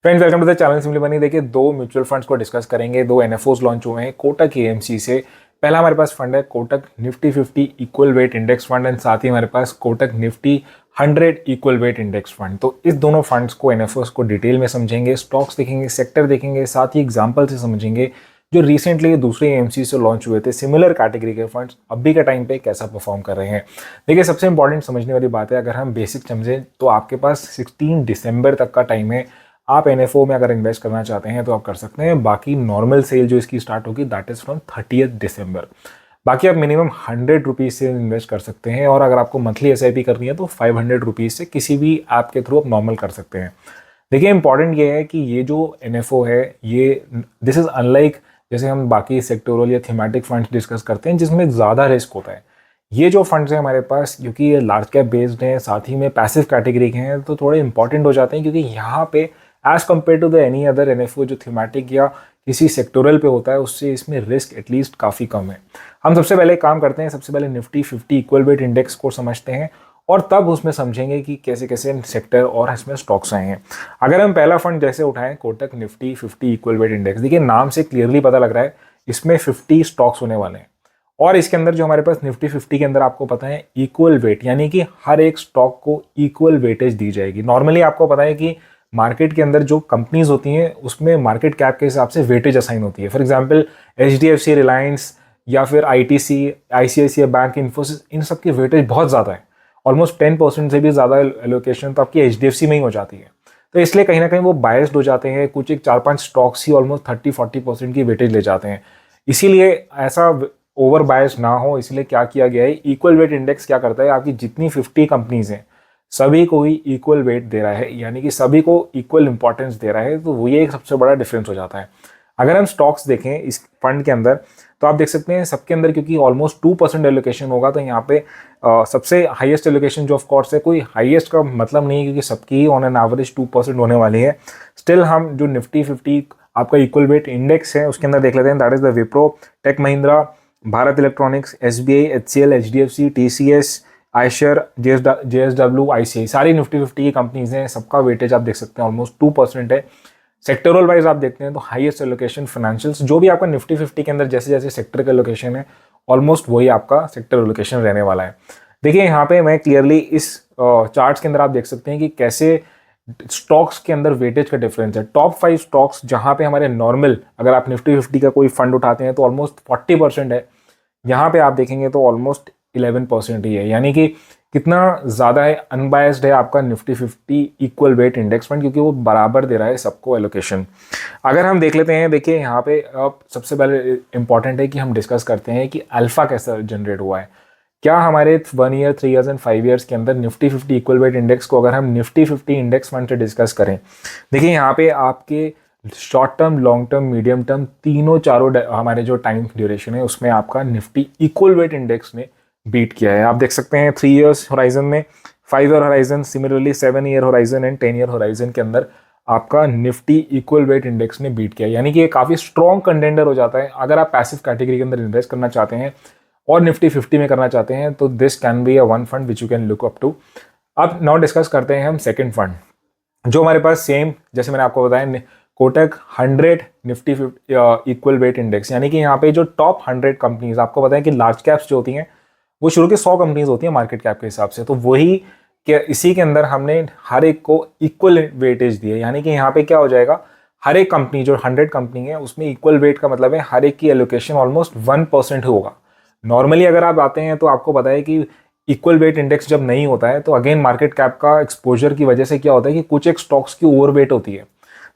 Friends, welcome to the channel Simply Money. देखिए, दो mutual funds को डिस्कस करेंगे। दो एनएफओस लॉन्च हुए हैं कोटक एएमसी से। पहला हमारे पास फंड है Kotak Nifty 50 equal weight index fund and साथ ही हमारे पास Kotak Nifty 100 equal weight index fund. तो इस दोनों फंड्स को एनएफओस को डिटेल में समझेंगे, स्टॉक्स देखेंगे, सेक्टर देखेंगे, साथ ही एग्जाम्पल से समझेंगे जो रिसेंटली दूसरे एएमसी से लॉन्च हुए थे सिमिलर कैटेगरी के फंड्स अभी के टाइम पे कैसा परफॉर्म कर रहे हैं। देखिए, सबसे इंपॉर्टेंट समझने वाली बात है, अगर हम बेसिक समझें तो आपके पास 16 दिसंबर तक का टाइम है। आप एनएफओ में अगर इन्वेस्ट करना चाहते हैं तो आप कर सकते हैं। बाकी नॉर्मल सेल जो इसकी स्टार्ट होगी दैट इज फ्रॉम 30 दिसंबर। बाकी आप मिनिमम 100 रुपीज़ से इन्वेस्ट कर सकते हैं और अगर आपको मंथली एसआईपी करनी है तो 500 रुपीज़ से किसी भी ऐप के थ्रू आप नॉर्मल कर सकते हैं। देखिए, इंपॉर्टेंट ये है कि ये जो एनएफओ है ये दिस इज अनलाइक जैसे हम बाकी सेक्टोरल या थीमेटिक फंड्स डिस्कस करते हैं जिसमें ज़्यादा रिस्क होता है। ये जो फंड्स हैं हमारे पास, क्योंकि ये लार्ज कैप बेस्ड हैं, साथ ही में पैसिव कैटेगरी के हैं, तो थोड़े इंपॉर्टेंट हो जाते हैं क्योंकि यहाँ पे as compare to the any other NFO जो थीमेटिक या किसी सेक्टोरल पे होता है उससे इसमें रिस्क एटलीस्ट काफ़ी कम है। हम सबसे पहले काम करते हैं, सबसे पहले निफ्टी 50 इक्वल वेट इंडेक्स को समझते हैं और तब उसमें समझेंगे कि कैसे कैसे सेक्टर और इसमें स्टॉक्स आए हैं। अगर हम पहला फंड जैसे उठाएं Kotak Nifty 50 equal weight index, देखिए नाम से क्लियरली पता लग रहा है इसमें 50 स्टॉक्स होने वाले हैं और इसके अंदर जो हमारे पास निफ्टी 50 के अंदर आपको पता है इक्वल वेट, यानी कि हर एक स्टॉक को इक्वल वेटेज दी जाएगी। नॉर्मली आपको पता है कि मार्केट के अंदर जो कंपनीज होती हैं उसमें मार्केट कैप के हिसाब से वेटेज असाइन होती है। फॉर एग्जांपल एचडीएफसी, रिलायंस या फिर आईटीसी, आईसीआईसीआई बैंक, इन्फोसिस, इन सब की वेटेज बहुत ज़्यादा है। ऑलमोस्ट 10% से भी ज़्यादा एलोकेशन तो आपकी एचडीएफसी में ही हो जाती है। तो इसलिए कहीं ना कहीं वो बायस्ड हो जाते हैं। कुछ एक 4-5 स्टॉक्स ही ऑलमोस्ट 30-40% की वेटेज ले जाते हैं। इसीलिए ऐसा ओवर बायस्ड ना हो, इसलिए क्या किया गया है, इक्वल वेट इंडेक्स क्या करता है, आपकी जितनी 50 कंपनीज हैं सभी को ही इक्वल वेट दे रहा है, यानी कि सभी को इक्वल इंपॉर्टेंस दे रहा है। तो वो ये एक सबसे बड़ा डिफरेंस हो जाता है। अगर हम स्टॉक्स देखें इस फंड के अंदर तो आप देख सकते हैं सबके अंदर क्योंकि ऑलमोस्ट 2% एलोकेशन होगा, तो यहाँ पे सबसे हाईएस्ट एलोकेशन जो ऑफ कोर्स है, कोई हाईएस्ट का मतलब नहीं है क्योंकि सबकी ही ऑन एन एवरेज 2% होने वाली है। स्टिल हम जो निफ्टी 50 आपका इक्वल वेट इंडेक्स है उसके अंदर देख लेते हैं। That is the Wipro, Tech Mahindra, Bharat Electronics, SBI, HCL, HDFC, TCS, Eicher, JSW, ICI, सारी निफ्टी 50 की कंपनीज हैं। सबका वेटेज आप देख सकते हैं ऑलमोस्ट 2% है। सेक्टरल वाइज आप देखते हैं तो हाईएस्ट एलोकेशन फाइनेंशियल्स, जो भी आपका निफ्टी 50 के अंदर जैसे जैसे सेक्टर का एलोकेशन है ऑलमोस्ट वही आपका सेक्टर एलोकेशन रहने वाला है। देखिए, यहाँ पे मैं क्लियरली इस चार्ट्स के अंदर आप देख सकते हैं कि कैसे स्टॉक्स के अंदर वेटेज का डिफरेंस है। टॉप 5 स्टॉक्स जहाँ पे हमारे नॉर्मल, अगर आप निफ्टी 50 का कोई फंड उठाते हैं तो ऑलमोस्ट 40% है, यहाँ पे आप देखेंगे तो ऑलमोस्ट 11% ही है। यानी कि कितना ज़्यादा है, अनबायस्ड है आपका Nifty 50 equal weight index fund, क्योंकि वो बराबर दे रहा है सबको एलोकेशन। अगर हम देख लेते हैं, देखिए यहाँ पे अब सबसे पहले इंपॉर्टेंट है कि हम डिस्कस करते हैं कि अल्फा कैसा जनरेट हुआ है। क्या हमारे 1 ईयर, 3 ईयर्स एंड 5 ईयर्स के अंदर निफ्टी 50 इक्वल वेट इंडेक्स को अगर हम निफ्टी 50 इंडेक्स फंड से डिस्कस करें, देखिए यहाँ पे आपके short term, long term, medium term, तीनों चारों हमारे जो टाइम ड्यूरेशन है उसमें आपका निफ्टी इक्वल वेट इंडेक्स ने बीट किया है। आप देख सकते हैं 3 ईयर्स होराइजन में, 5 year horizon, similarly 7 year horizon and 10 year horizon के अंदर आपका निफ्टी इक्वल वेट इंडेक्स ने बीट किया। यानी कि ये काफ़ी स्ट्रॉन्ग कंटेंडर हो जाता है अगर आप पैसिव कैटेगरी के अंदर इन्वेस्ट करना चाहते हैं और निफ्टी 50 में करना चाहते हैं, तो this can be a one fund which you can look up to. अब नाउ डिस्कस करते हैं हम सेकंड फंड जो हमारे पास सेम जैसे मैंने आपको बताया Kotak 100 Nifty equal weight index, यानी कि यहाँ पे जो टॉप 100 कंपनीज, आपको पता है कि लार्ज कैप्स जो होती हैं वो शुरू के 100 कंपनीज होती हैं मार्केट कैप के हिसाब से, तो वही कि इसी के अंदर हमने हर एक को इक्वल वेटेज दिए। यानी कि यहाँ पे क्या हो जाएगा, हर एक कंपनी जो 100 कंपनी है उसमें इक्वल वेट का मतलब है हर एक की एलोकेशन ऑलमोस्ट 1% होगा। नॉर्मली अगर आप आते हैं तो आपको पता है कि इक्वल वेट इंडेक्स जब नहीं होता है तो अगेन मार्केट कैप का एक्सपोजर की वजह से क्या होता है कि कुछ एक स्टॉक्स की ओवर वेट होती है।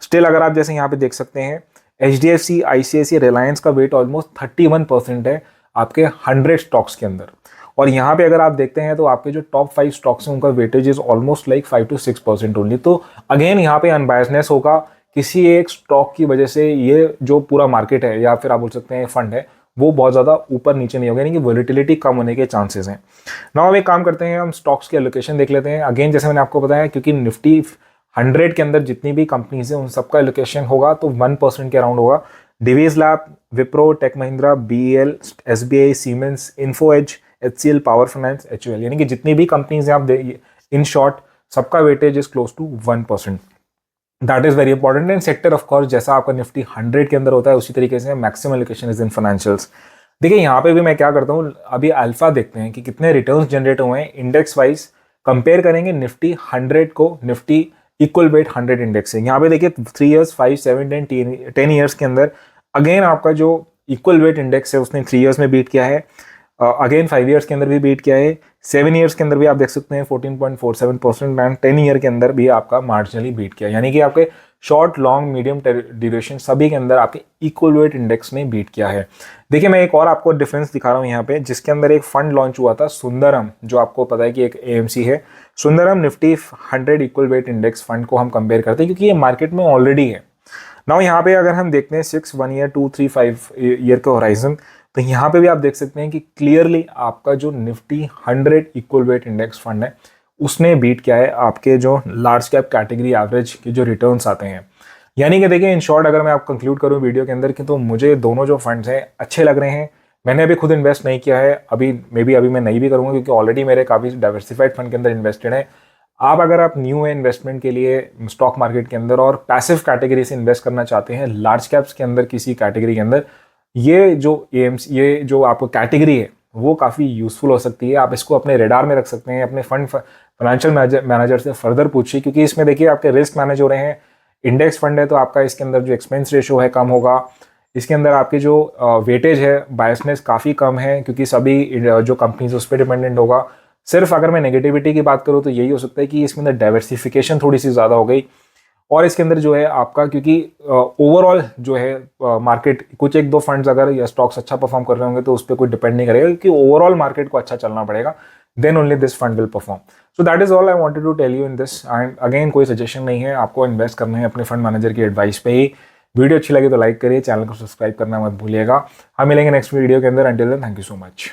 स्टिल अगर आप जैसे यहाँ पे देख सकते हैं एचडीएफसी, आईसीआईसीआई, रिलायंस का वेट ऑलमोस्ट 31% है आपके 100 स्टॉक्स के अंदर। और यहाँ पे अगर आप देखते हैं तो आपके जो टॉप 5 स्टॉक्स हैं उनका weightage is almost like 5 to 6% only. तो अगेन यहाँ पे अनबायसनेस होगा, किसी एक स्टॉक की वजह से ये जो पूरा मार्केट है या फिर आप बोल सकते हैं फंड है वो बहुत ज़्यादा ऊपर नीचे नहीं होगा, यानी कि वोलेटिलिटी कम होने के चांसेस हैं। नाउ हम एक काम करते हैं, हम स्टॉक्स की एलोकेशन देख लेते हैं। अगेन जैसे मैंने आपको बताया, क्योंकि निफ्टी 100 के अंदर जितनी भी कंपनीज हैं उन सबका एलोकेशन होगा तो 1% के अराउंड होगा। Divi's lab, Wipro, Tech Mahindra, BEL, SBI, Siemens, Info Edge, HCL, Power Finance, HUL, यानी कि जितनी भी कंपनीज हैं आप इन शॉर्ट सबका weightage is close to 1%। That is very important in sector of course. जैसा आपका निफ्टी 100 के अंदर होता है उसी तरीके से maximum allocation is in financials. देखिए यहाँ पे भी मैं क्या करता हूँ, अभी अल्फा देखते हैं कि कितने रिटर्न्स जनरेट हुए हैं इंडेक्स वाइज, कंपेयर करेंगे निफ्टी 100 को निफ्टी इक्वल वेट 100 इंडेक्स से। यहाँ पे देखिए 3 ईयर्स, 5, 7, 10 ईयर्स के अंदर अगेन आपका जो इक्वल वेट इंडेक्स है उसने 3 ईयर्स में बीट किया है, अगेन 5 ईयर्स के अंदर भी बीट किया है, 7 ईयर्स के अंदर भी आप देख सकते हैं 14.47% एंड 10 ईयर के अंदर भी आपका मार्जिनली बीट किया। यानी कि आपके शॉर्ट, लॉन्ग, मीडियम ड्यूरेशन सभी के अंदर आपके इक्वल वेट इंडेक्स ने बीट किया है। देखिए मैं एक और आपको डिफरेंस दिखा रहा हूँ यहाँ पे, जिसके अंदर एक फंड लॉन्च हुआ था सुंदरम, जो आपको पता है कि एक एएमसी है। Sundaram Nifty 100 equal weight index fund को हम कंपेयर करते हैं क्योंकि ये मार्केट में ऑलरेडी है। नाउ यहाँ पे अगर हम देखते हैं 6, 1 ईयर, 2, 3, 5 ईयर का होराइजन, तो यहाँ पे भी आप देख सकते हैं कि क्लियरली आपका जो Nifty 100 equal weight index fund है उसने बीट किया है आपके जो लार्ज कैप कैटेगरी एवरेज के जो रिटर्न्स आते हैं। यानी कि देखिए इन शॉर्ट अगर मैं आप कंक्लूड करूँ वीडियो के अंदर कि तो मुझे दोनों जो फंड्स हैं अच्छे लग रहे हैं। मैंने अभी खुद इन्वेस्ट नहीं किया है, अभी मे बी अभी मैं नहीं भी करूँगा क्योंकि ऑलरेडी मेरे काफ़ी डाइवर्सिफाइड फंड के अंदर इन्वेस्टेड है। आप अगर आप न्यू है इन्वेस्टमेंट के लिए स्टॉक मार्केट के अंदर और पैसिव कैटेगरी से इन्वेस्ट करना चाहते हैं लार्ज कैप्स के अंदर किसी कैटेगरी के अंदर, ये जो एम्स, ये जो आपको कैटेगरी है वो काफ़ी यूजफुल हो सकती है। आप इसको अपने रेडार में रख सकते हैं, अपने फंड फाइनेंशियल मैनेजर से फर्दर पूछिए क्योंकि इसमें देखिए आपके रिस्क मैनेज हो रहे हैं। इंडेक्स फंड है तो आपका इसके अंदर जो एक्सपेंस रेशो है कम होगा, इसके अंदर आपकी जो वेटेज है बायसनेस काफ़ी कम है क्योंकि सभी जो कंपनीज उस पर डिपेंडेंट होगा। सिर्फ अगर मैं नेगेटिविटी की बात करूँ तो यही हो सकता है कि इसके अंदर डाइवर्सिफिकेशन थोड़ी सी ज़्यादा हो गई और इसके अंदर जो है आपका, क्योंकि ओवरऑल जो है मार्केट कुछ 1-2 फंड्स अगर या स्टॉक्स अच्छा परफॉर्म कर रहे होंगे तो उस पर कोई डिपेंड नहीं करेगा क्योंकि ओवरऑल मार्केट को अच्छा चलना पड़ेगा, then only this fund will perform. So that is all I wanted to tell you in this. And again कोई सजेशन नहीं है, आपको इन्वेस्ट करना है अपने फंड मैनेजर की एडवाइस पे ही। वीडियो अच्छी लगी तो लाइक करिए, चैनल को सब्सक्राइब करना मत भूलिएगा। हम मिलेंगे नेक्स्ट वीडियो के अंदर। Until then thank you so much.